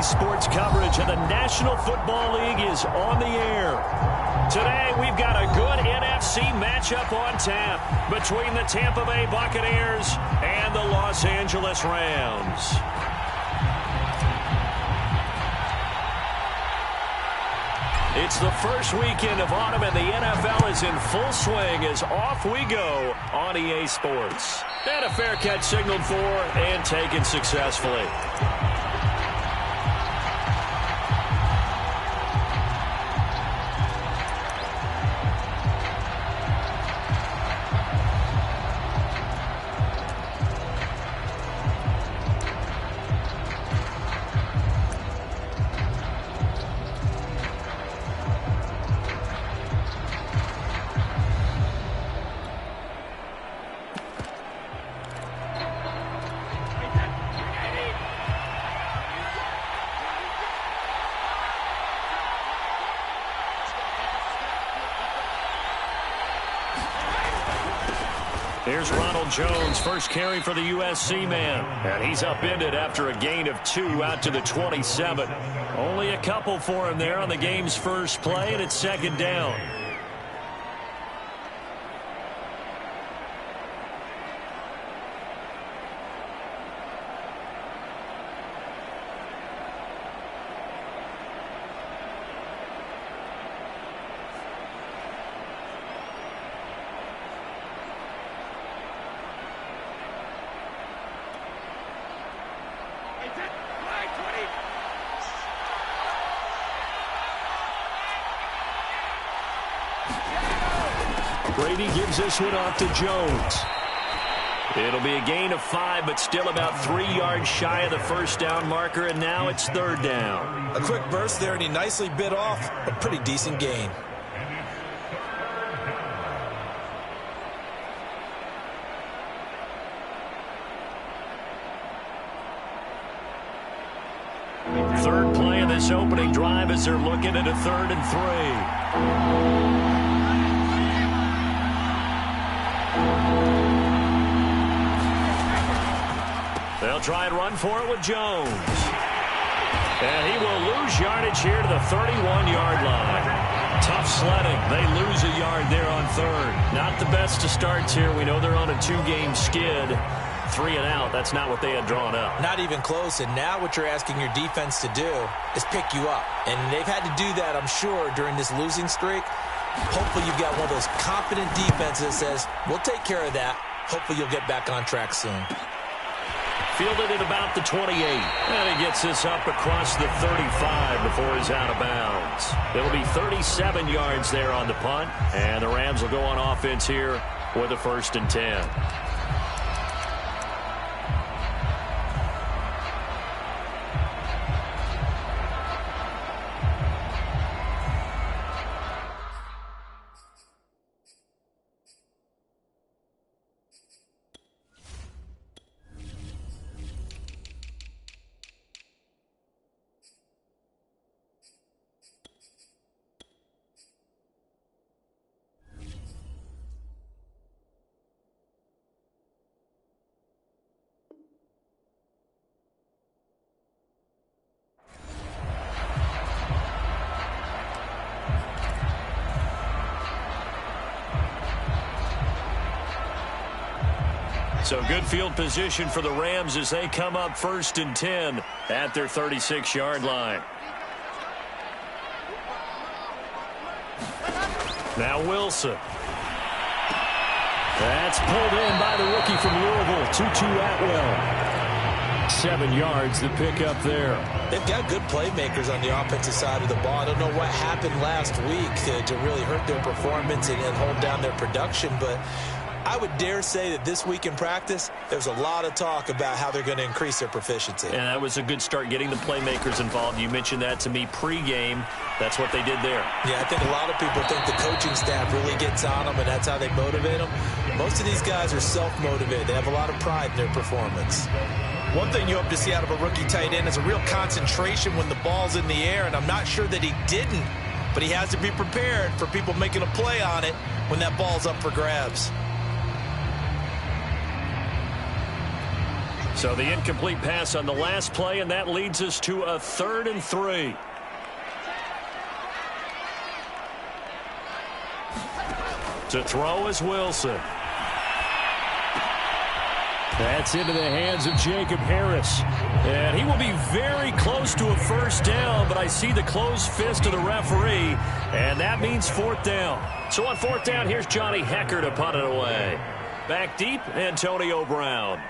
EA Sports coverage of the National Football League is on the air. Today, we've got a good NFC matchup on tap between the Tampa Bay Buccaneers and the Los Angeles Rams. It's the first weekend of autumn, and the NFL is in full swing as off we go on EA Sports. And a fair catch signaled for and taken successfully. Here's Ronald Jones, first carry for the USC man. And he's upended after a gain of 2 out to the 27. Only a couple for him there on the game's first play, and it's second down. Brady gives this one off to Jones. It'll be a gain of 5, but still about 3 yards shy of the first down marker, and now it's third down. A quick burst there, and he nicely bit off a pretty decent gain. Third play of this opening drive as they're looking at a 3rd and 3. They'll try and run for it with Jones. And he will lose yardage here to the 31-yard line. Tough sledding. They lose a yard there on 3rd. Not the best of starts here. We know they're on a 2-game skid. 3 and out. That's not what they had drawn up. Not even close. And now what you're asking your defense to do is pick you up. And they've had to do that, I'm sure, during this losing streak. Hopefully you've got one of those confident defenses that says, we'll take care of that. Hopefully you'll get back on track soon. Fielded at about the 28. And he gets this up across the 35 before he's out of bounds. It'll be 37 yards there on the punt. And the Rams will go on offense here with a 1st and 10. So good field position for the Rams as they come up 1st and 10 at their 36-yard line. Now Wilson. That's pulled in by the rookie from Louisville, Tutu Atwell. 7 yards the pickup there. They've got good playmakers on the offensive side of the ball. I don't know what happened last week to really hurt their performance and hold down their production, but I would dare say that this week in practice, there's a lot of talk about how they're going to increase their proficiency. And that was a good start getting the playmakers involved. You mentioned that to me pregame. That's what they did there. Yeah, I think a lot of people think the coaching staff really gets on them, and that's how they motivate them. Most of these guys are self-motivated. They have a lot of pride in their performance. One thing you hope to see out of a rookie tight end is a real concentration when the ball's in the air, and I'm not sure that he didn't, but he has to be prepared for people making a play on it when that ball's up for grabs. So the incomplete pass on the last play, and that leads us to a 3rd and 3. To throw is Wilson. That's into the hands of Jacob Harris. And he will be very close to a first down, but I see the closed fist of the referee, and that means 4th down. So on 4th down, here's Johnny Hecker to punt it away. Back deep, Antonio Brown.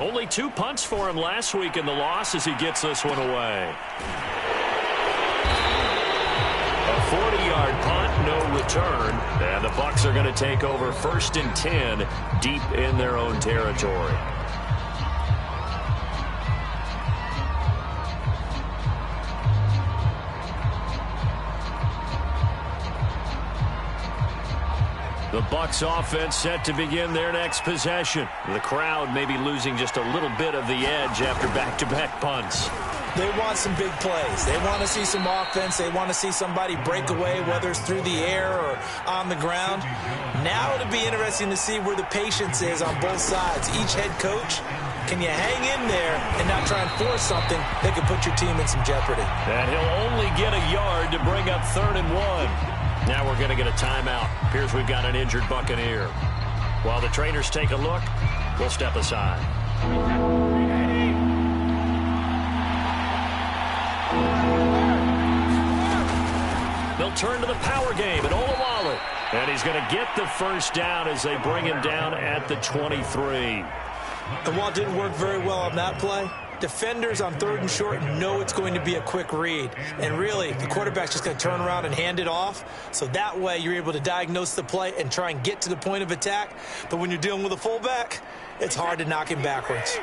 Only 2 punts for him last week in the loss as he gets this one away. A 40-yard punt, no return. And the Bucs are going to take over 1st and 10 deep in their own territory. The Bucs offense set to begin their next possession. The crowd may be losing just a little bit of the edge after back-to-back punts. They want some big plays. They want to see some offense. They want to see somebody break away, whether it's through the air or on the ground. Now it'll be interesting to see where the patience is on both sides. Each head coach, can you hang in there and not try and force something that could put your team in some jeopardy? And he'll only get a yard to bring up 3rd and 1. Now we're going to get a timeout. Appears we've got an injured Buccaneer. While the trainers take a look, we'll step aside. They'll turn to the power game at Olawale. And he's going to get the first down as they bring him down at the 23. And while it didn't work very well on that play, defenders on 3rd and short know it's going to be a quick read. And really, the quarterback's just going to turn around and hand it off. So that way, you're able to diagnose the play and try and get to the point of attack. But when you're dealing with a fullback, it's hard to knock him backwards.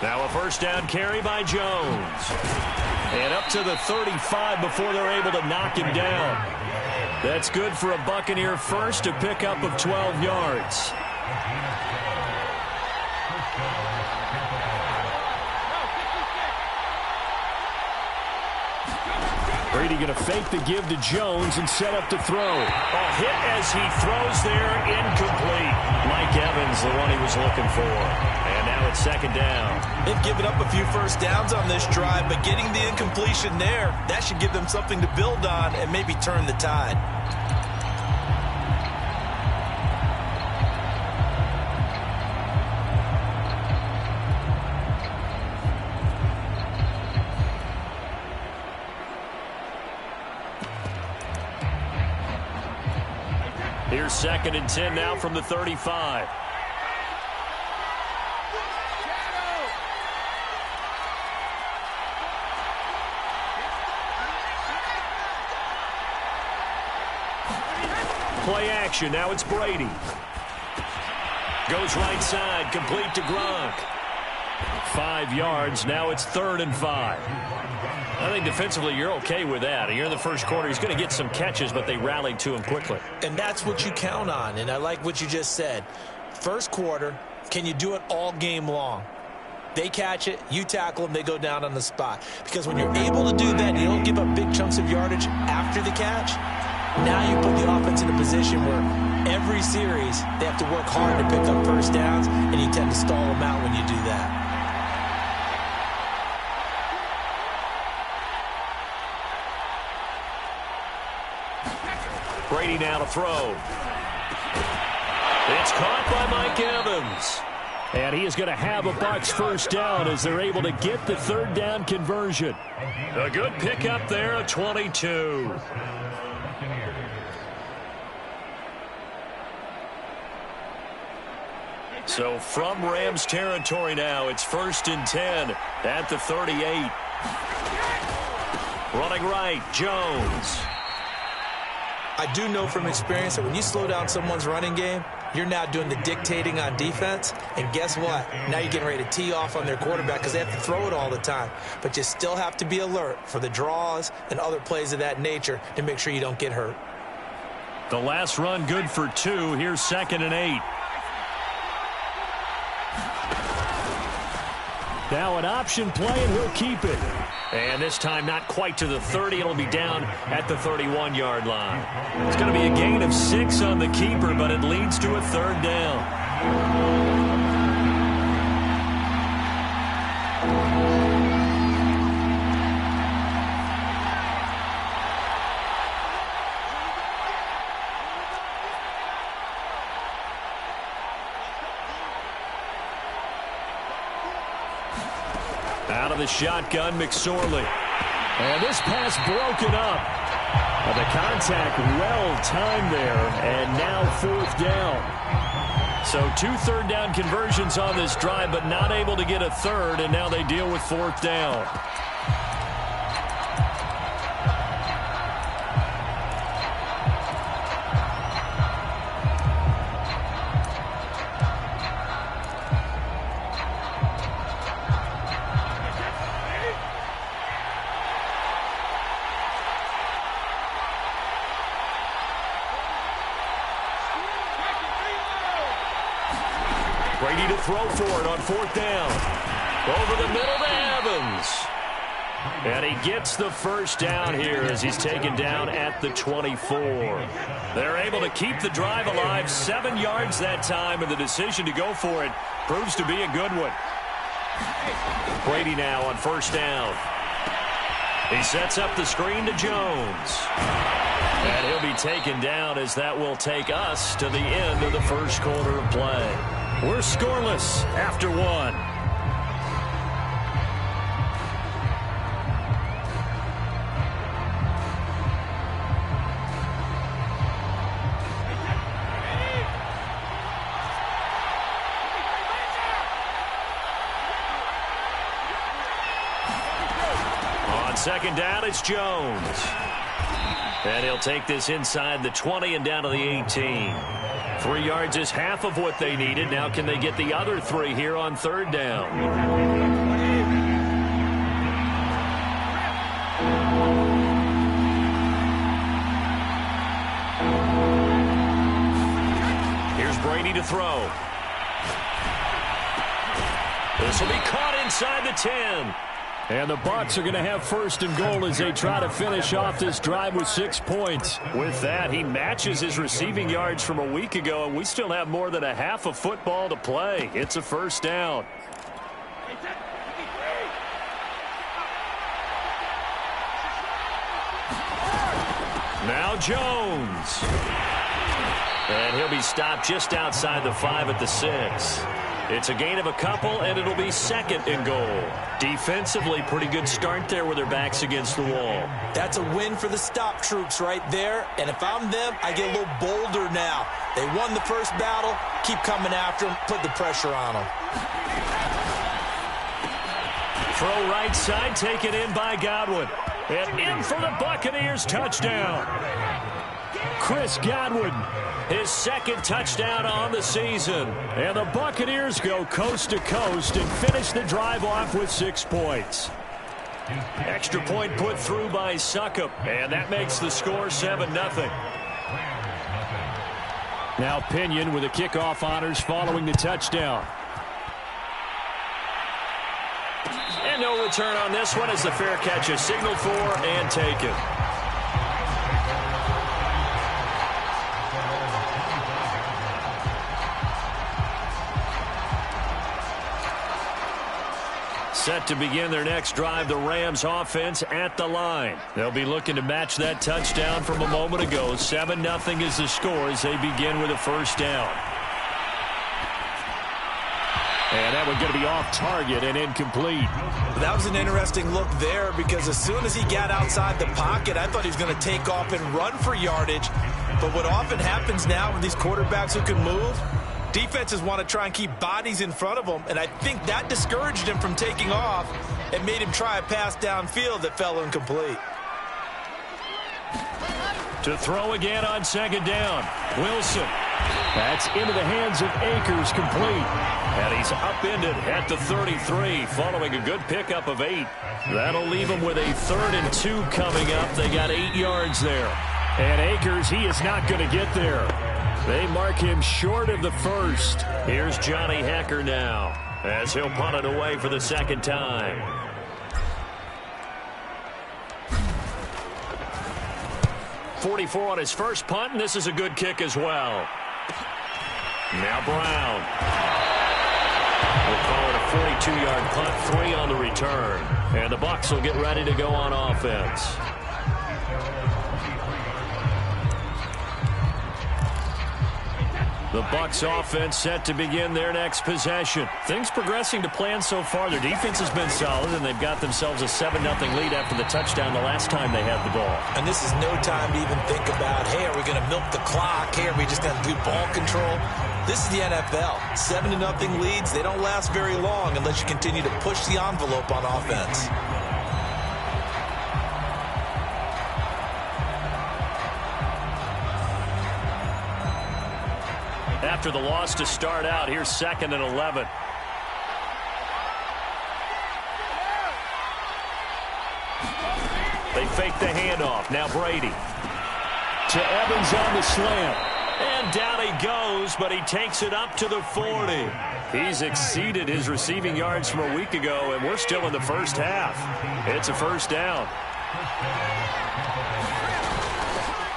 Now a first down carry by Jones. And up to the 35 before they're able to knock him down. That's good for a Buccaneer first, a pickup of 12 yards. Brady going to fake the give to Jones and set up to throw. A hit as he throws there, incomplete. Mike Evans, the one he was looking for. And now it's 2nd down. They've given up a few first downs on this drive, but getting the incompletion there, that should give them something to build on and maybe turn the tide. Here's 2nd and 10 now from the 35. Play action. Now it's Brady. Goes right side, complete to Gronk. 5 yards. Now it's 3rd and 5. I think defensively you're okay with that. You're in the first quarter. He's going to get some catches, but they rallied to him quickly. And that's what you count on, and I like what you just said. First quarter, can you do it all game long? They catch it, you tackle them, they go down on the spot. Because when you're able to do that, you don't give up big chunks of yardage after the catch. Now you put the offense in a position where every series they have to work hard to pick up first downs, and you tend to stall them out when you do that. Brady now to throw. It's caught by Mike Evans. And he is going to have a Bucs first down as they're able to get the 3rd down conversion. A good pickup there, a 22. So from Rams territory now, it's 1st and 10 at the 38. Running right, Jones. I do know from experience that when you slow down someone's running game, you're now doing the dictating on defense. And guess what? Now you're getting ready to tee off on their quarterback because they have to throw it all the time. But you still have to be alert for the draws and other plays of that nature to make sure you don't get hurt. The last run good for 2. Here's 2nd and 8. Now an option play, and he'll keep it. And this time not quite to the 30. It'll be down at the 31-yard line. It's going to be a gain of 6 on the keeper, but it leads to a 3rd down. Out of the shotgun, McSorley. And this pass broken up. The contact well timed there, and now 4th down. So 2 3rd down conversions on this drive, but not able to get a 3rd, and now they deal with 4th down. Brady to throw for it on 4th down. Over the middle to Evans. And he gets the 1st down here as he's taken down at the 24. They're able to keep the drive alive, 7 yards that time, and the decision to go for it proves to be a good one. Brady now on 1st down. He sets up the screen to Jones. And he'll be taken down as that will take us to the end of the 1st quarter of play. We're scoreless after 1. On 2nd down, it's Jones. And he'll take this inside the 20 and down to the 18. 3 yards is half of what they needed. Now can they get the other 3 here on 3rd down? Here's Brady to throw. This will be caught inside the 10. And the Bucs are going to have 1st and goal as they try to finish off this drive with 6 points. With that, he matches his receiving yards from a week ago, and we still have more than a half of football to play. It's a 1st down. Now Jones. And he'll be stopped just outside the 5 at the 6. It's a gain of a couple, and it'll be 2nd and goal. Defensively, pretty good start there with their backs against the wall. That's a win for the stop troops right there. And if I'm them, I get a little bolder now. They won the 1st battle. Keep coming after them. Put the pressure on them. Throw right side, taken in by Godwin. And in for the Buccaneers touchdown. Chris Godwin, his 2nd touchdown on the season. And the Buccaneers go coast to coast and finish the drive off with 6 points. Extra point put through by Succop, and that makes the score 7-0. Now Pinion with the kickoff honors following the touchdown. And no return on this one as the fair catch is signaled for and taken. Set to begin their next drive, the Rams offense at the line. They'll be looking to match that touchdown from a moment ago. 7-0 is the score as they begin with a 1st down. And that one's going to be off target and incomplete. That was an interesting look there because as soon as he got outside the pocket, I thought he was going to take off and run for yardage. But what often happens now with these quarterbacks who can move, defenses want to try and keep bodies in front of them, and I think that discouraged him from taking off and made him try a pass downfield that fell incomplete. To throw again on 2nd down. Wilson. That's into the hands of Akers, complete. And he's upended at the 33 following a good pickup of 8. That'll leave him with a 3rd and 2 coming up. They got 8 yards there. And Akers, he is not going to get there. They mark him short of the 1st. Here's Johnny Hekker now. as he'll punt it away for the second time. .44 on his first punt, and this is a good kick as well. Now Brown. We'll call it a 42-yard punt, 3 on the return. And the Bucs will get ready to go on offense. The Bucs offense set to begin their next possession. Things progressing to plan so far. Their defense has been solid, and they've got themselves a 7-0 lead after the touchdown the last time they had the ball. And this is no time to even think about, hey, are we going to milk the clock? Hey, are we just going to do ball control? This is the NFL. 7-0 leads, they don't last very long unless you continue to push the envelope on offense. After the loss to start out, here's 2nd and 11. They fake the handoff. Now Brady. To Evans on the slant. And down he goes, but he takes it up to the 40. He's exceeded his receiving yards from a week ago, and we're still in the first half. It's a first down.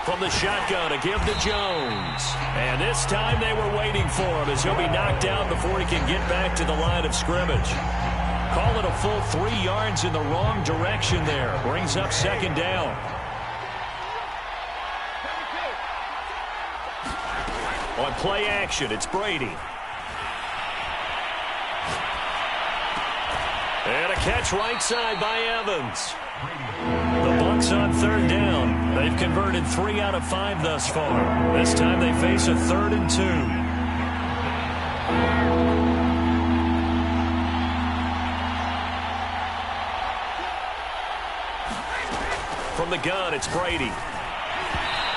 From the shotgun to give to Jones. And this time they were waiting for him as he'll be knocked down before he can get back to the line of scrimmage. Call it a full 3 yards in the wrong direction there. Brings up 2nd down. On play action, it's Brady. And a catch right side by Evans. The Bucs on 3rd down. They've converted 3 out of 5 thus far. This time they face a 3rd and 2. From the gun, it's Brady.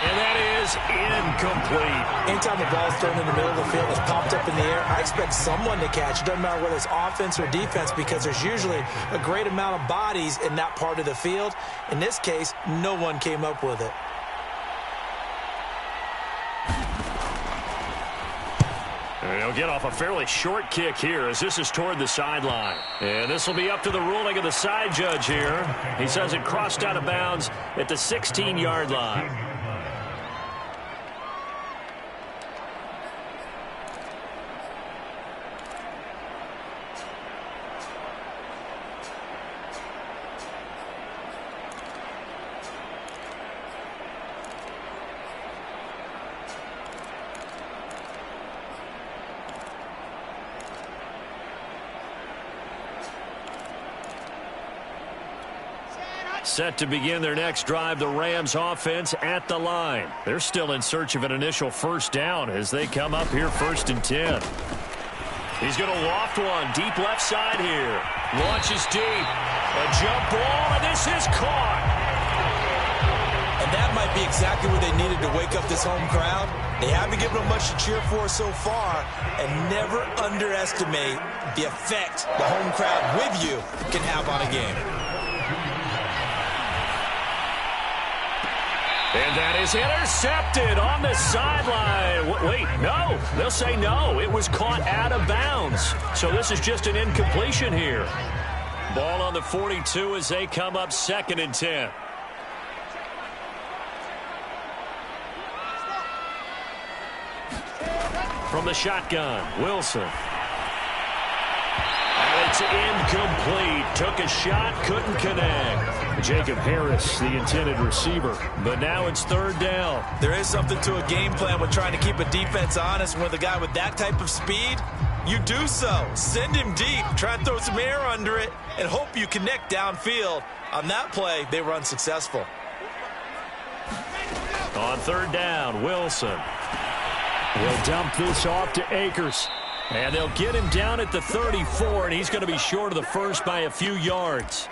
And that is incomplete. Anytime the ball's thrown in the middle of the field, it's popped up in the air, I expect someone to catch. It doesn't matter whether it's offense or defense, because there's usually a great amount of bodies in that part of the field. In this case, no one came up with it. And he'll get off a fairly short kick here as this is toward the sideline. And this will be up to the ruling of the side judge here. He says it crossed out of bounds at the 16-yard line. Set to begin their next drive, the Rams offense at the line. They're still in search of an initial first down as they come up here 1st and 10. He's going to loft one deep left side here. Launches deep. A jump ball, and this is caught. And that might be exactly what they needed to wake up this home crowd. They haven't given them much to cheer for so far, and never underestimate the effect the home crowd with you can have on a game. And that is intercepted on the sideline. Wait, no. They'll say no. It was caught out of bounds. So this is just an incompletion here. Ball on the 42 as they come up 2nd and 10. From the shotgun, Wilson. And it's incomplete. Took a shot, couldn't connect. Jacob Harris, the intended receiver. But now it's 3rd down. There is something to a game plan with trying to keep a defense honest. With a guy with that type of speed, you do so. Send him deep. Try and throw some air under it and hope you connect downfield. On that play, they were unsuccessful. On 3rd down, Wilson. He'll dump this off to Akers. And they'll get him down at the 34, and he's going to be short of the first by a few yards.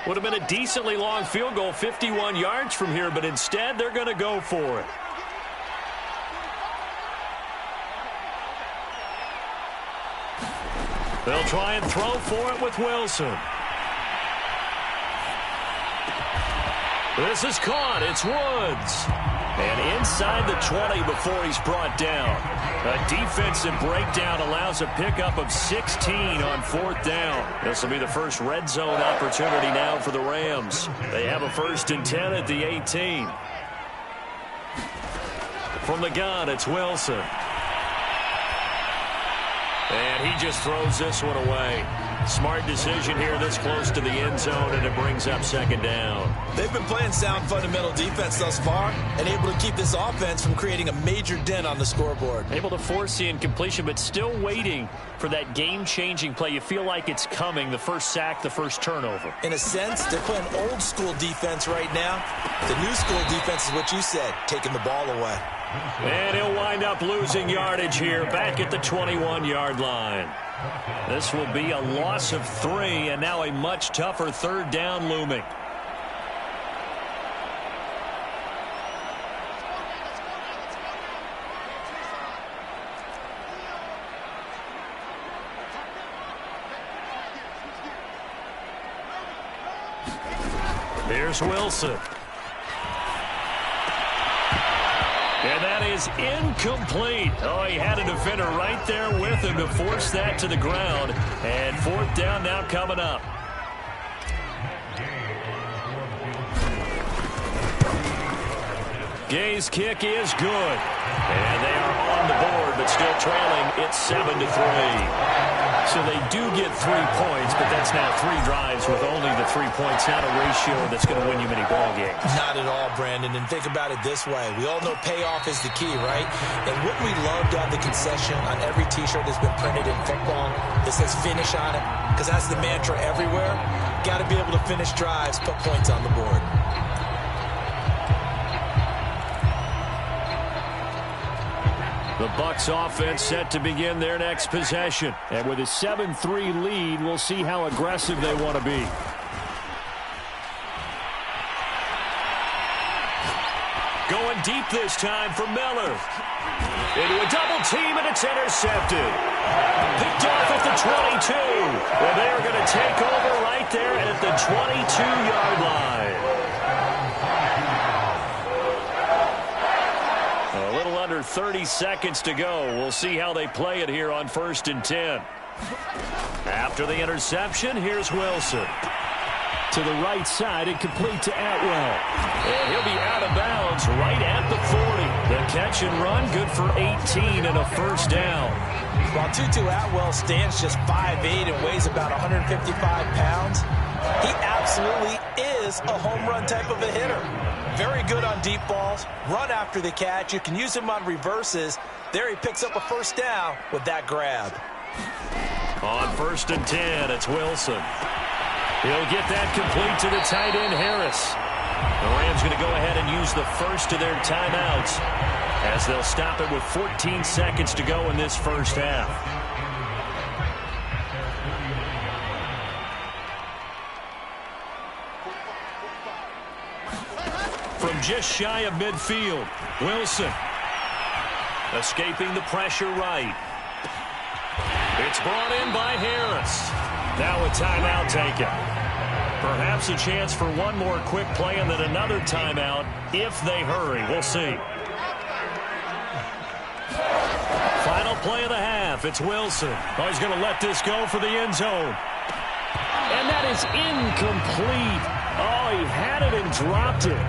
Would have been a decently long field goal, 51 yards from here, but instead they're going to go for it. They'll try and throw for it with Wilson. This is caught. It's Woods. And inside the 20 before he's brought down. A defensive breakdown allows a pickup of 16 on 4th down. This will be the first red zone opportunity now for the Rams. They have a 1st and 10 at the 18. From the gun, it's Wilson. And he just throws this one away. Smart decision here this close to the end zone, and it brings up 2nd down. They've been playing sound fundamental defense thus far and able to keep this offense from creating a major dent on the scoreboard. Able to force the incompletion, but still waiting for that game-changing play. You feel like it's coming, the first sack, the first turnover. In a sense, they're playing old-school defense right now. The new-school defense is what you said, taking the ball away. And he'll wind up losing yardage here back at the 21-yard line. This will be a loss of 3, and now a much tougher 3rd down looming. Here's Wilson. And that is incomplete. Oh, he had a defender right there with him to force that to the ground. And 4th down now coming up. Gay's kick is good. And they are on the board, but still trailing. It's 7-3. So they do get 3 points, but that's now 3 drives with only the 3 points. Not a ratio that's going to win you many ball games. Not at all, Brandon. And think about it this way. We all know payoff is the key, right? And wouldn't we love to have the concession on every T-shirt that's been printed in football that says finish on it? Because that's the mantra everywhere. Got to be able to finish drives, put points on the board. The Bucs offense set to begin their next possession. And with a 7-3 lead, we'll see how aggressive they want to be. Going deep this time for Miller. Into a double team, and it's intercepted. Picked off at the 22. Well, they're going to take over right there at the 22-yard line. A little under 30 seconds to go. We'll see how they play it here on 1st and 10. After the interception, here's Wilson. To the right side and complete to Atwell. And he'll be out of bounds right at the 40. The catch and run good for 18 and a 1st down. While Tutu Atwell stands just 5'8" and weighs about 155 pounds, he absolutely is a home run type of a hitter. Very good on deep balls, run after the catch. You can use him on reverses. There he picks up a 1st down with that grab. On 1st and 10, it's Wilson. He'll get that complete to the tight end, Harris. The Rams going to go ahead and use the first of their timeouts as they'll stop it with 14 seconds to go in this first half. From just shy of midfield, Wilson escaping the pressure right. It's brought in by Harris. Now a timeout taken. Perhaps a chance for one more quick play and then another timeout if they hurry. We'll see. Final play of the half. It's Wilson. Oh, he's going to let this go for the end zone. And that is incomplete. Oh, he had it and dropped it.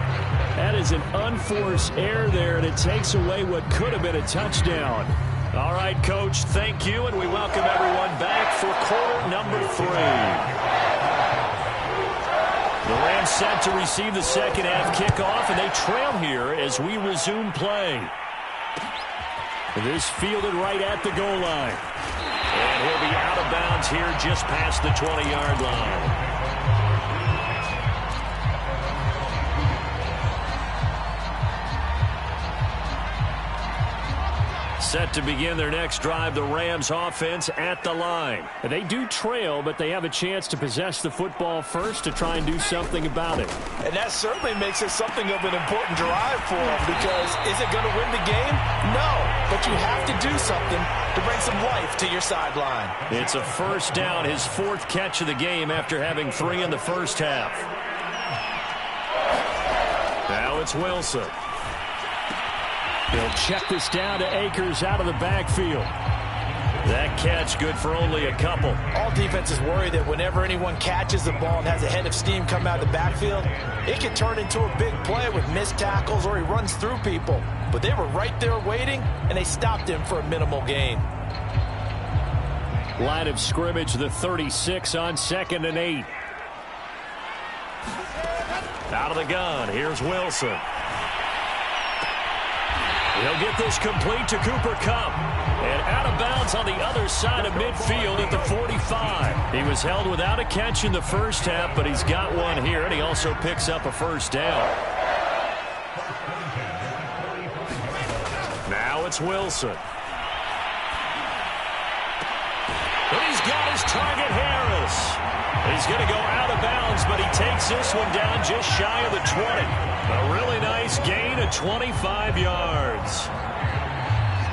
That is an unforced error there, and it takes away what could have been a touchdown. All right, Coach, thank you, and we welcome everyone back for quarter number 3. The Rams set to receive the second half kickoff, and they trail here as we resume play. This fielded right at the goal line. And he'll be out of bounds here just past the 20-yard line. Set to begin their next drive, the Rams offense at the line. And they do trail, but they have a chance to possess the football first to try and do something about it. And that certainly makes it something of an important drive for them, because is it going to win the game? No, but you have to do something to bring some life to your sideline. It's a first down, his 4th catch of the game after having 3 in the first half. Now it's Wilson. He'll check this down to Akers out of the backfield. That catch good for only a couple. All defenses worry that whenever anyone catches the ball and has a head of steam come out of the backfield, it can turn into a big play with missed tackles or he runs through people. But they were right there waiting, and they stopped him for a minimal gain. Line of scrimmage, the 36 on 2nd and 8. Out of the gun, here's Wilson. He'll get this complete to Cooper Kupp. And out of bounds on the other side of midfield at the 45. He was held without a catch in the first half, but he's got one here, and he also picks up a first down. Now it's Wilson. And he's got his target, Harris. He's going to go out of bounds, but he takes this one down just shy of the 20. A really nice gain of 25 yards.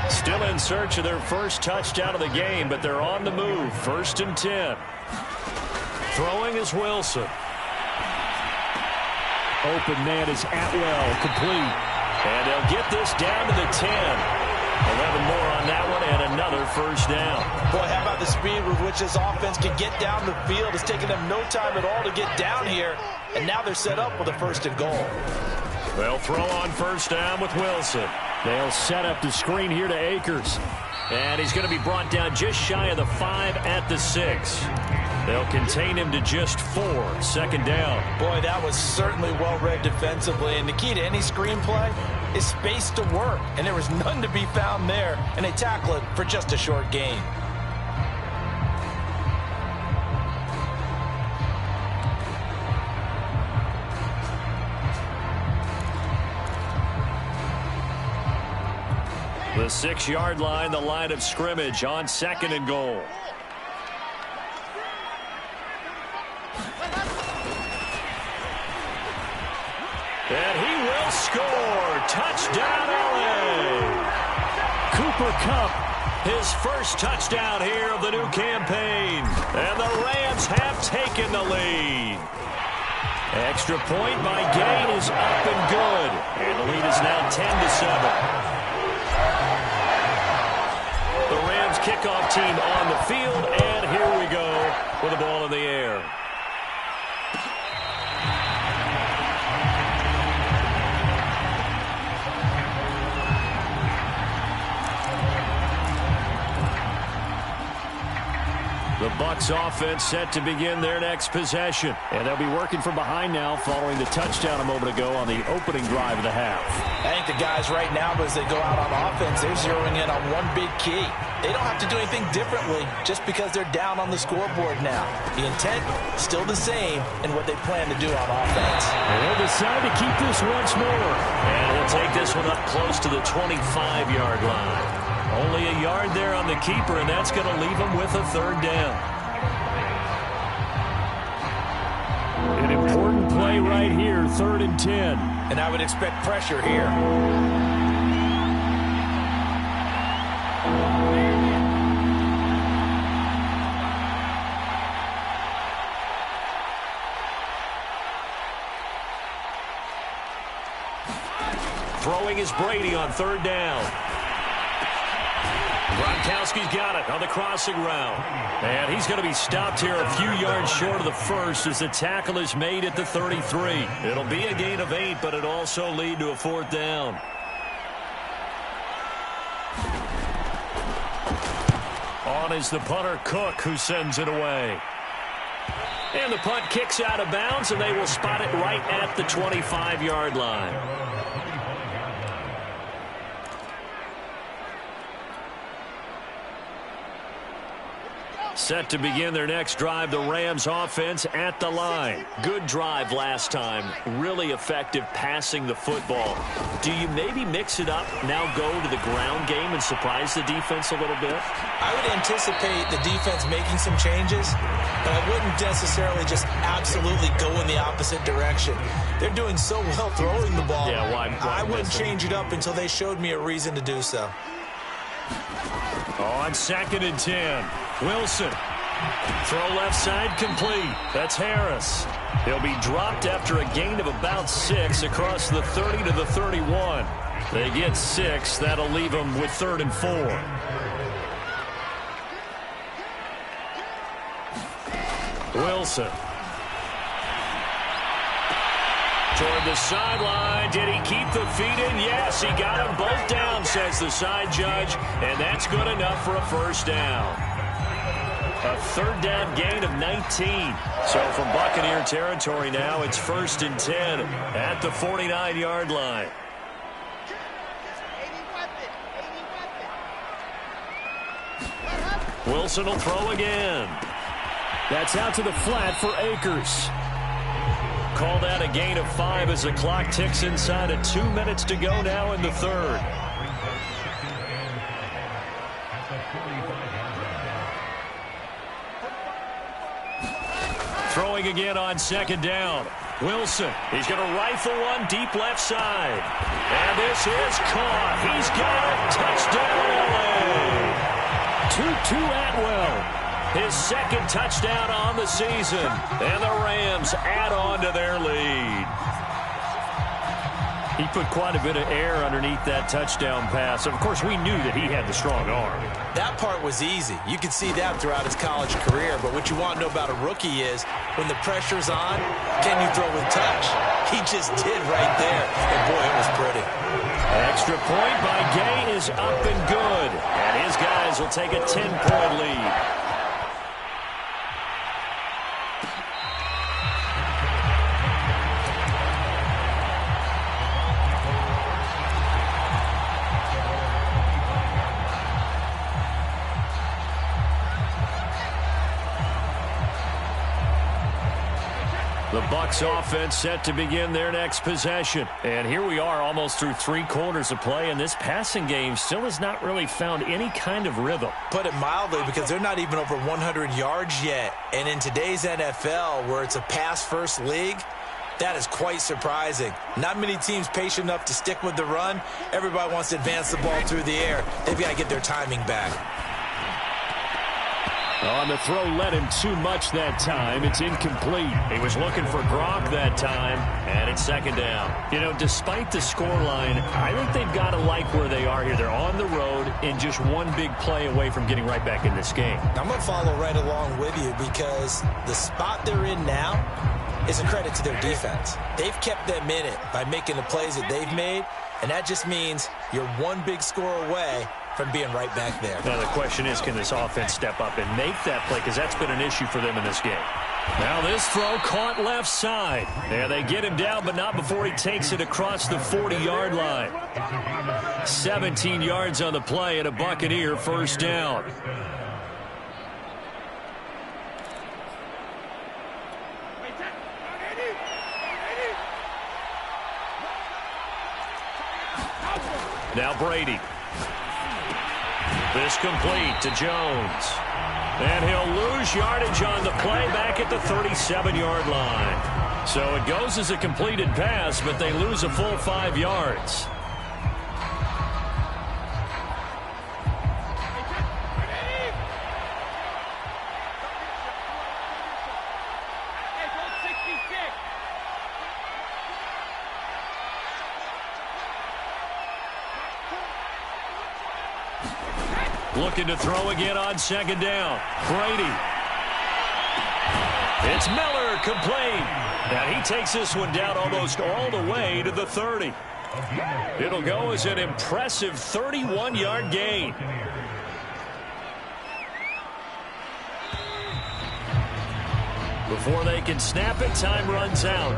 Still in search of their first touchdown of the game, but they're on the move. 1st and 10. Throwing is Wilson. Open man is Atwell, complete. And they'll get this down to the 10. 11 more on that one, and another first down. Boy, how about the speed with which this offense can get down the field? It's taken them no time at all to get down here, and now they're set up with a 1st and goal. They'll throw on first down with Wilson. They'll set up the screen here to Akers. And he's going to be brought down just shy of the 5 at the 6. They'll contain him to just 4. 2nd down. Boy, that was certainly well-read defensively, and the key to any screenplay is space to work, and there was none to be found there, and they tackle it for just a short gain. The 6-yard line, the line of scrimmage on 2nd and goal. And he will score. Touchdown, LA. Cooper Kupp, his first touchdown here of the new campaign. And the Rams have taken the lead. Extra point by Gain is up and good. And the lead is now 10-7. The Rams kickoff team on the field, and here we go with the ball in the air. The Bucs offense set to begin their next possession. And they'll be working from behind now following the touchdown a moment ago on the opening drive of the half. I think the guys right now, as they go out on offense, they're zeroing in on one big key. They don't have to do anything differently just because they're down on the scoreboard now. The intent, still the same in what they plan to do on offense. And they'll decide to keep this once more. And he'll take this one up close to the 25-yard line. Only a yard there on the keeper, and that's going to leave him with a 3rd down. An important play right here, 3rd and 10. And I would expect pressure here. Throwing is Brady on 3rd down. Gronkowski's got it on the crossing route. And he's going to be stopped here a few yards short of the 1st as the tackle is made at the 33. It'll be a gain of 8, but it'll also lead to a 4th down. On is the punter, Cook, who sends it away. And the punt kicks out of bounds, and they will spot it right at the 25-yard line. Set to begin their next drive, the Rams offense at the line. Good drive last time. Really effective passing the football. Do you maybe mix it up, now go to the ground game and surprise the defense a little bit? I would anticipate the defense making some changes, but I wouldn't necessarily just absolutely go in the opposite direction. They're doing so well throwing the ball. Yeah, why I wouldn't change it up until they showed me a reason to do so. On 2nd and 10, Wilson. Throw left side complete. That's Harris. He'll be dropped after a gain of about 6 across the 30 to the 31. They get 6. That'll leave them with 3rd and 4. Wilson. Toward the sideline. Did he keep the feet in? Yes, he got them both down, says the side judge. And that's good enough for a first down. A 3rd down gain of 19. So from Buccaneer territory now, it's 1st and 10 at the 49-yard line. Wilson will throw again. That's out to the flat for Akers. Called out a gain of 5 as the clock ticks inside of 2 minutes to go now in the 3rd. Throwing again on 2nd down. Wilson, he's going to rifle one deep left side. And this is caught. He's got it. Touchdown, LA. 2-2 Atwell. His 2nd touchdown on the season. And the Rams add on to their lead. He put quite a bit of air underneath that touchdown pass. Of course, we knew that he had the strong arm. That part was easy. You could see that throughout his college career. But what you want to know about a rookie is when the pressure's on, can you throw with touch? He just did right there. And, boy, it was pretty. Extra point by Gay is up and good. And his guys will take a 10-point lead. The Bucs offense set to begin their next possession. And here we are almost through 3 quarters of play, and this passing game still has not really found any kind of rhythm. Put it mildly, because they're not even over 100 yards yet. And in today's NFL, where it's a pass-first league, that is quite surprising. Not many teams patient enough to stick with the run. Everybody wants to advance the ball through the air. They've got to get their timing back. On the throw, led him too much that time. It's incomplete. He was looking for Gronk that time, and it's 2nd down. You know, despite the scoreline, I think they've got to like where they are here. They're on the road and just one big play away from getting right back in this game. I'm going to follow right along with you because the spot they're in now is a credit to their defense. They've kept them in it by making the plays that they've made, and that just means you're one big score away from being right back there. Now the question is, can this offense step up and make that play? Because that's been an issue for them in this game. Now this throw caught left side. There they get him down, but not before he takes it across the 40-yard line. 17 yards on the play and a Buccaneer 1st down. Now Brady. This complete to Jones. And he'll lose yardage on the play back at the 37-yard line. So it goes as a completed pass, but they lose a full 5 yards. Looking to throw again on 2nd down. Brady. It's Miller, complete. Now he takes this one down almost all the way to the 30. It'll go as an impressive 31-yard gain. Before they can snap it, time runs out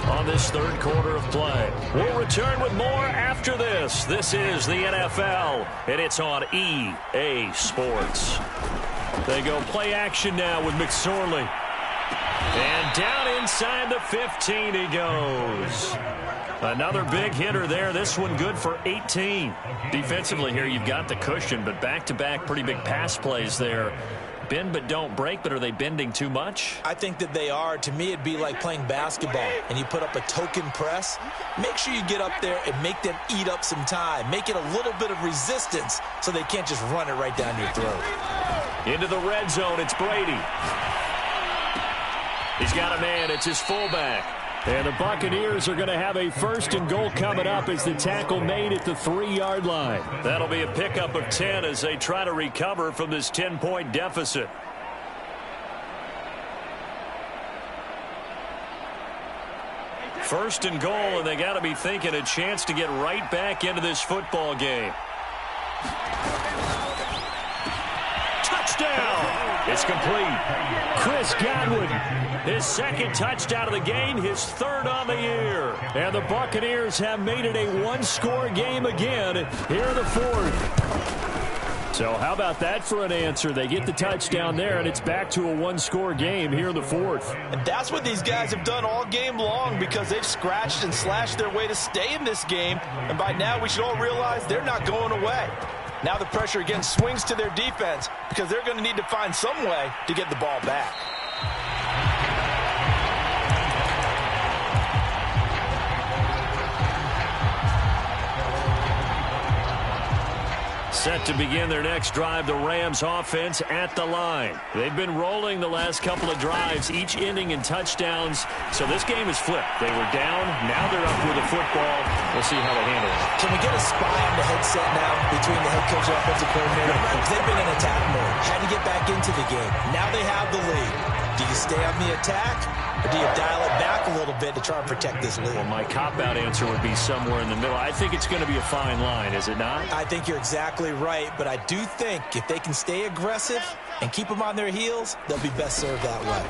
on this 3rd quarter of play. We'll return with more after this. This is the NFL, and it's on EA Sports. They go play action now with McSorley. And down inside the 15 he goes. Another big hitter there. This one good for 18. Defensively here, you've got the cushion, but back-to-back pretty big pass plays there. Bend but don't break, but are they bending too much? I think that they are. To me, it'd be like playing basketball, and you put up a token press. Make sure you get up there and make them eat up some time. Make it a little bit of resistance so they can't just run it right down your throat. Into the red zone, it's Brady. He's got a man. It's his fullback. And the Buccaneers are going to have a 1st and goal coming up as the tackle made at the 3-yard line. That'll be a pickup of 10 as they try to recover from this 10-point deficit. First and goal, and they got to be thinking a chance to get right back into this football game. Touchdown! It's complete. Chris Godwin, his 2nd touchdown of the game, his 3rd on the year. And the Buccaneers have made it a 1-score game again here in the 4th. So how about that for an answer? They get the touchdown there, and it's back to a 1-score game here in the 4th. And that's what these guys have done all game long because they've scratched and slashed their way to stay in this game. And by now we should all realize they're not going away. Now the pressure again swings to their defense because they're going to need to find some way to get the ball back. Set to begin their next drive, the Rams offense at the line. They've been rolling the last couple of drives, each ending in touchdowns. So this game is flipped. They were down. Now they're up with the football. We'll see how they handle it. Can we get a spy on the headset now between the head coach and offensive coordinator? They've been in attack mode. Had to get back into the game. Now they have the lead. Do you stay on the attack, or do you dial it back a little bit to try and protect this lead? Well, my cop-out answer would be somewhere in the middle. I think it's going to be a fine line, is it not? I think you're exactly right, but I do think if they can stay aggressive and keep them on their heels, they'll be best served that way.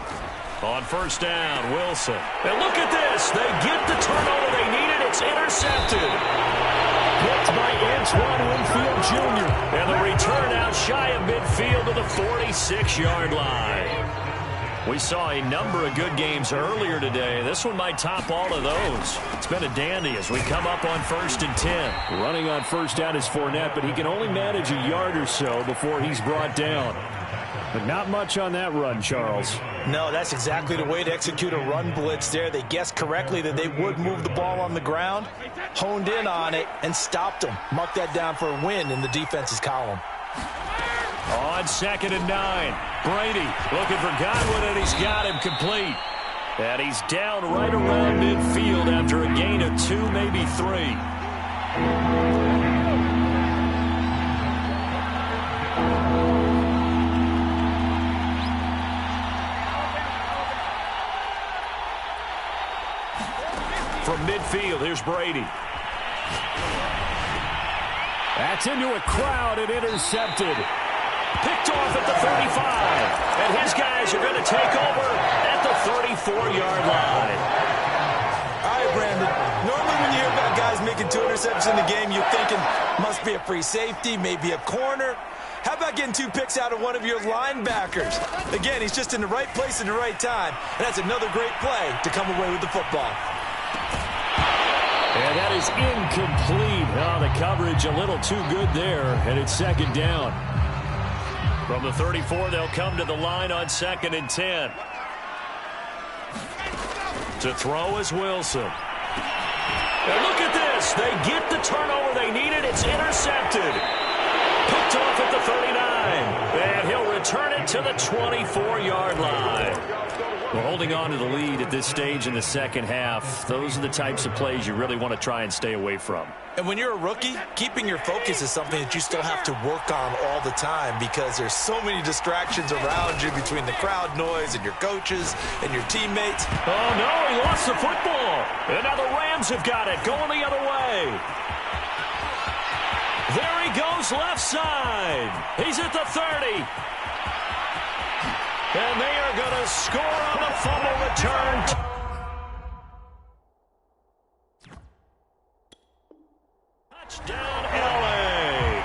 On 1st down, Wilson. And look at this. They get the turnover they needed. It's intercepted. Picked by Antoine Winfield Jr. And the return out shy of midfield to the 46-yard line. We saw a number of good games earlier today. This one might top all of those. It's been a dandy as we come up on 1st and 10. Running on 1st down is Fournette, but he can only manage a yard or so before he's brought down. But not much on that run, Charles. No, that's exactly the way to execute a run blitz there. They guessed correctly that they would move the ball on the ground, honed in on it, and stopped them. Mark that down for a win in the defense's column. On 2nd and 9, Brady looking for Godwin, and he's got him complete. And he's down right around midfield after a gain of 2, maybe 3. From midfield, here's Brady. That's into a crowd and intercepted. Picked off at the 35. And his guys are going to take over at the 34-yard line. All right, Brandon. Normally when you hear about guys making 2 interceptions in the game, you're thinking must be a free safety, maybe a corner. How about getting 2 picks out of one of your linebackers? Again, he's just in the right place at the right time. And that's another great play to come away with the football. And that is incomplete. Oh, the coverage a little too good there, and it's 2nd down. From the 34, they'll come to the line on 2nd and 10. To throw is Wilson. And look at this. They get the turnover they needed. It's intercepted. Picked off at the 39. And he'll return it to the 24-yard line. We're holding on to the lead at this stage in the second half. Those are the types of plays you really want to try and stay away from. And when you're a rookie, keeping your focus is something that you still have to work on all the time because there's so many distractions around you between the crowd noise and your coaches and your teammates. Oh, no, he lost the football. And now the Rams have got it, going the other way. There he goes, left side. He's at the 30. And they are going to score on the fumble return. Touchdown, LA.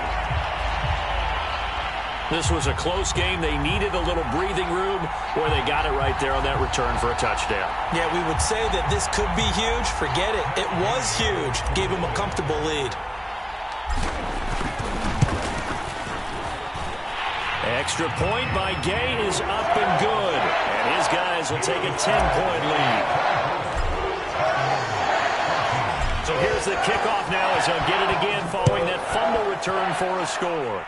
This was a close game. They needed a little breathing room, where they got it right there on that return for a touchdown. Yeah, we would say that this could be huge. Forget it. It was huge. Gave him a comfortable lead. Extra point by Gay is up and good. And his guys will take a 10-point lead. So here's the kickoff now as they'll get it again following that fumble return for a score.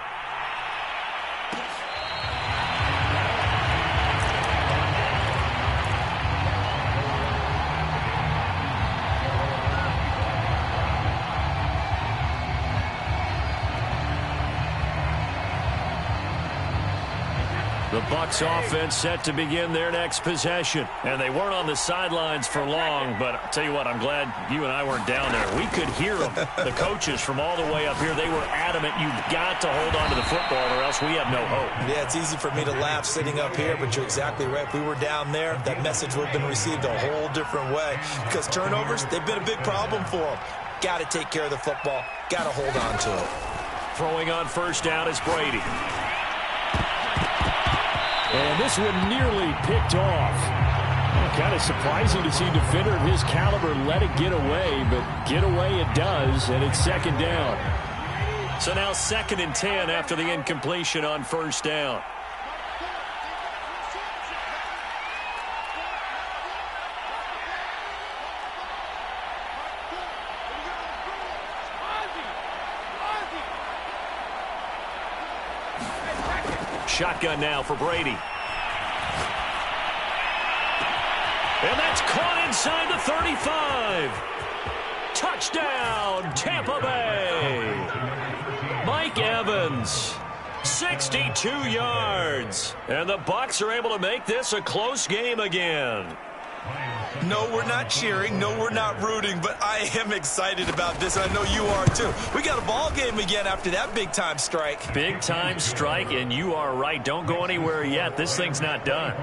The Bucs offense set to begin their next possession. And they weren't on the sidelines for long, but I'll tell you what, I'm glad you and I weren't down there. We could hear them, the coaches from all the way up here. They were adamant, you've got to hold on to the football or else we have no hope. Yeah, it's easy for me to laugh sitting up here, but you're exactly right. If we were down there, that message would have been received a whole different way. Because turnovers, they've been a big problem for them. Got to take care of the football. Got to hold on to it. Throwing on first down is Brady. And this one nearly picked off. Kind of surprising to see a defender of his caliber let it get away, but get away it does, and it's second down. So now 2nd and 10 after the incompletion on first down. Shotgun now for Brady. And that's caught inside the 35. Touchdown, Tampa Bay. Mike Evans, 62 yards. And the Bucs are able to make this a close game again. No, we're not cheering. No, we're not rooting, but I am excited about this. I know you are, too. We got a ball game again after that big-time strike. Big-time strike, and you are right. Don't go anywhere yet. This thing's not done.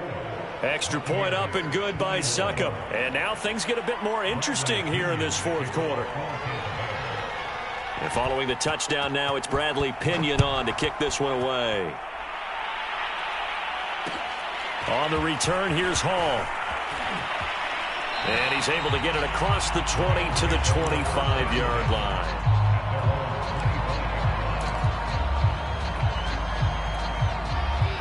Extra point up and good by Succop. And now things get a bit more interesting here in this fourth quarter. And following the touchdown now, it's Bradley Pinion on to kick this one away. On the return, here's Hall. And he's able to get it across the 20 to the 25-yard line.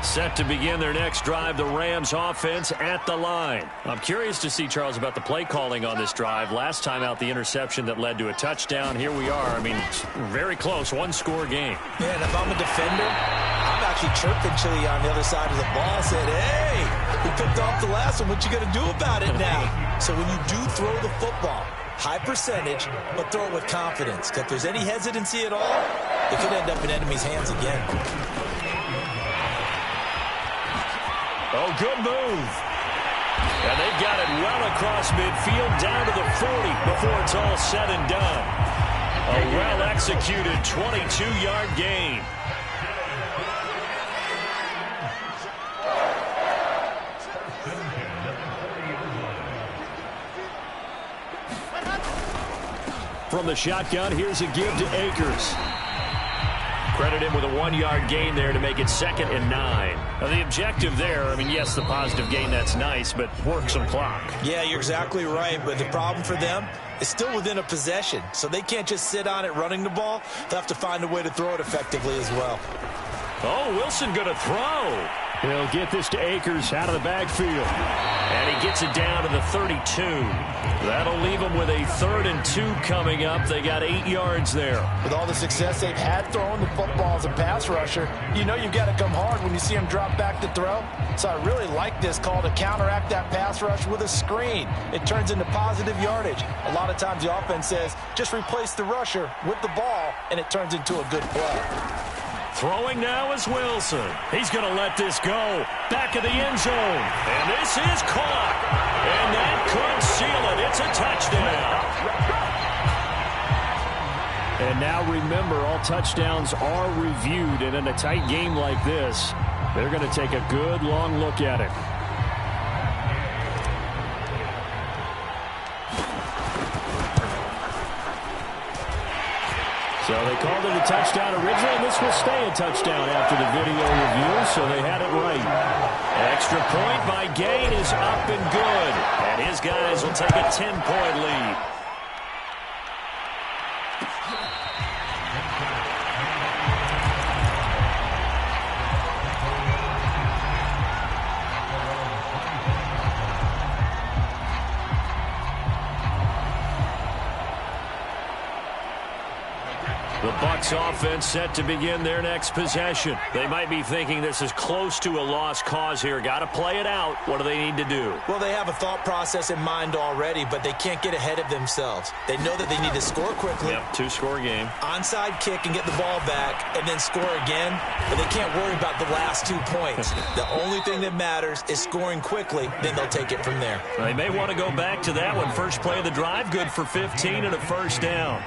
Set to begin their next drive, the Rams offense at the line. I'm curious to see, Charles, about the play calling on this drive. Last time out, the interception that led to a touchdown. Here we are. I mean, it's very close, one-score game. Yeah, and if I'm a defender, I'm actually chirping Chili on the other side of the ball. I said, hey, we picked off the last one. What you going to do about it now? So when you do throw the football, high percentage, but throw it with confidence. Because if there's any hesitancy at all, it could end up in enemy's hands again. Oh, good move. And they've got it well across midfield down to the 40 before it's all said and done. A well-executed 22-yard gain. From the shotgun, here's a give to Akers. Credit him with a 1-yard gain there to make it 2nd and 9. Now, the objective there, I mean, yes, the positive gain, that's nice, but work some clock. Yeah, you're exactly right, but the problem for them is still within a possession, so they can't just sit on it running the ball. They'll have to find a way to throw it effectively as well. Oh, Wilson going to throw. He'll get this to Akers out of the backfield. And he gets it down to the 32. That'll leave them with a 3rd and 2 coming up. They got 8 yards there. With all the success they've had throwing the football as a pass rusher, you know you've got to come hard when you see them drop back to throw. So I really like this call to counteract that pass rush with a screen. It turns into positive yardage. A lot of times the offense says, just replace the rusher with the ball, and it turns into a good play. Throwing now is Wilson. He's going to let this go. Back of the end zone. And this is caught. And that could seal it. It's a touchdown. And now remember, all touchdowns are reviewed. And in a tight game like this, they're going to take a good long look at it. So they called it a touchdown originally, and this will stay a touchdown after the video review, so they had it right. Extra point by Gain is up and good, and his guys will take a 10-point lead. The Bucs offense set to begin their next possession. They might be thinking this is close to a lost cause here. Got to play it out. What do they need to do? Well, they have a thought process in mind already, but they can't get ahead of themselves. They know that they need to score quickly. Yep, two-score game. Onside kick and get the ball back and then score again, but they can't worry about the last 2 points. The only thing that matters is scoring quickly, then they'll take it from there. They may want to go back to that one. First play of the drive, good for 15 and a first down.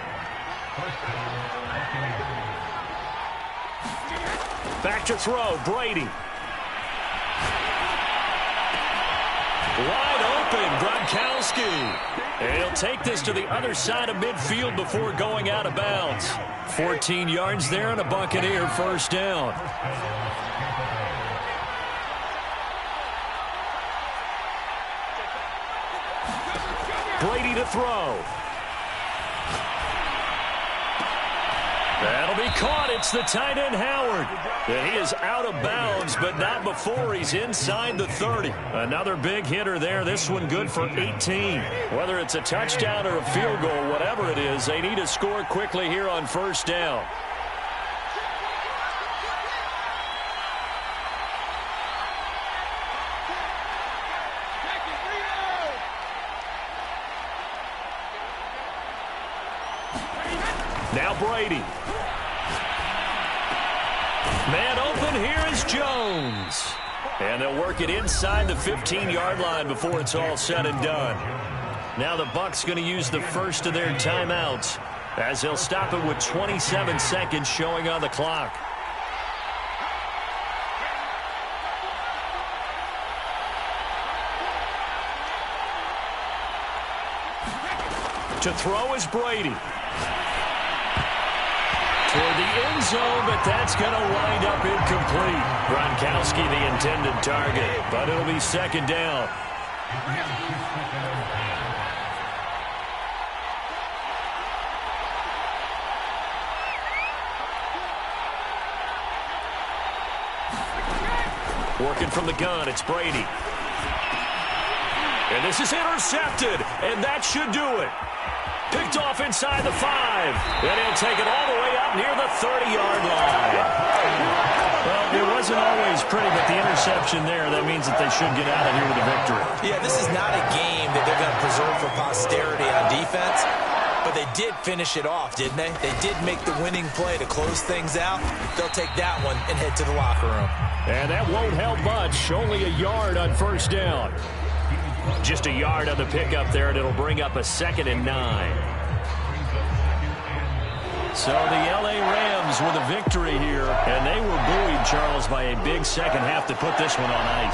Back to throw, Brady. Wide open, Gronkowski. And he'll take this to the other side of midfield before going out of bounds. 14 yards there and a Buccaneer first down. Brady to throw. That'll be caught. It's the tight end, Howard. And he is out of bounds, but not before he's inside the 30. Another big hitter there. This one good for 18. Whether it's a touchdown or a field goal, whatever it is, they need to score quickly here on first down. Now Brady. Man open, here is Jones. And they'll work it inside the 15-yard line before it's all said and done. Now the Bucs going to use the first of their timeouts as they'll stop it with 27 seconds showing on the clock. To throw is Brady. Toward the end zone, but that's going to wind up incomplete. Gronkowski the intended target, but it'll be second down. Working from the gun, it's Brady. And this is intercepted, and that should do it. Picked off inside the 5. And he'll take it all the way up near the 30-yard line. Well, it wasn't always pretty, but the interception there, that means that they should get out of here with a victory. Yeah, this is not a game that they're going to preserve for posterity on defense, but they did finish it off, didn't they? They did make the winning play to close things out. They'll take that one and head to the locker room. And that won't help much. Only a yard on first down. Just a yard on the pickup there, and it'll bring up a 2nd and 9. So the L.A. Rams with a victory here, and they were buoyed, Charles, by a big second half to put this one on ice.